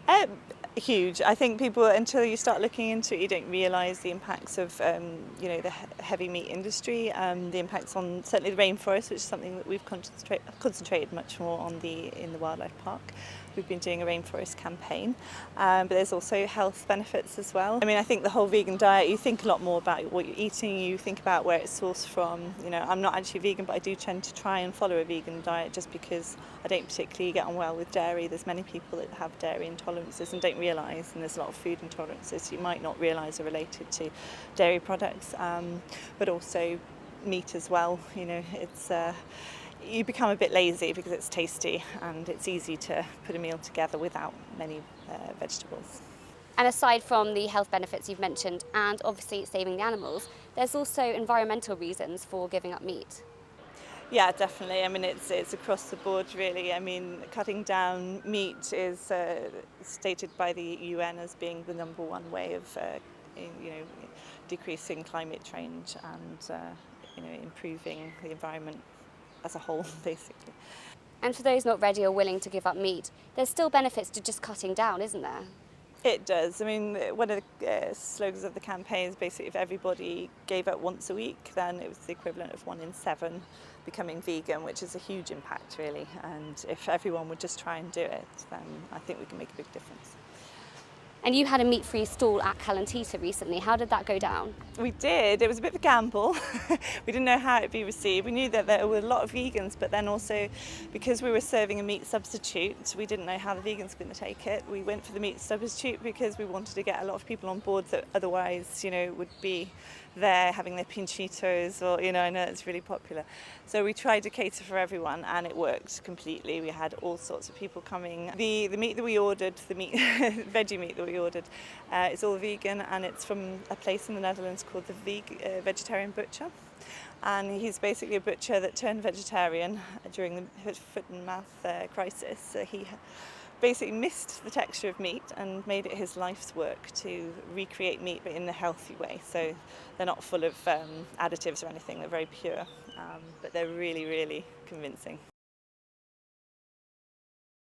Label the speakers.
Speaker 1: Um, Huge. I think people, until you start looking into it, you don't realise the impacts of, the heavy meat industry, the impacts on certainly the rainforest, which is something that we've concentrated much more on in the wildlife park. We've been doing a rainforest campaign, but there's also health benefits as well. I mean, I think the whole vegan diet, you think a lot more about what you're eating, you think about where it's sourced from. You know, I'm not actually vegan, but I do tend to try and follow a vegan diet just because I don't particularly get on well with dairy. There's many people that have dairy intolerances and don't realise, and there's a lot of food intolerances you might not realise are related to dairy products, but also meat as well. You know, it's you become a bit lazy because it's tasty and it's easy to put a meal together without many vegetables.
Speaker 2: And aside from the health benefits you've mentioned and obviously saving the animals, there's also environmental reasons for giving up meat.
Speaker 1: Yeah, definitely. I mean, it's across the board, really. I mean, cutting down meat is stated by the UN as being the number one way of, you know, decreasing climate change and, improving the environment as a whole, basically.
Speaker 2: And for those not ready or willing to give up meat, there's still benefits to just cutting down, isn't there?
Speaker 1: It does. I mean, one of the slogans of the campaign is basically if everybody gave up once a week, then it was the equivalent of 1 in 7 becoming vegan, which is a huge impact, really. And if everyone would just try and do it, then I think we can make a big difference.
Speaker 2: And you had a meat-free stall at Calentita recently. How did that go down?
Speaker 1: We did. It was a bit of a gamble. We didn't know how it'd be received. We knew that there were a lot of vegans, but then also because we were serving a meat substitute, we didn't know how the vegans were going to take it. We went for the meat substitute because we wanted to get a lot of people on board that otherwise, would be there having their pinchitos or, I know it's really popular. So we tried to cater for everyone and it worked completely. We had all sorts of people coming. The meat that we ordered, the meat, veggie meat that we ordered, is all vegan and it's from a place in the Netherlands called the Vegetarian Butcher. And he's basically a butcher that turned vegetarian during the foot and mouth crisis. So he basically missed the texture of meat and made it his life's work to recreate meat but in a healthy way. So they're not full of additives or anything, they're very pure, but they're really, really convincing.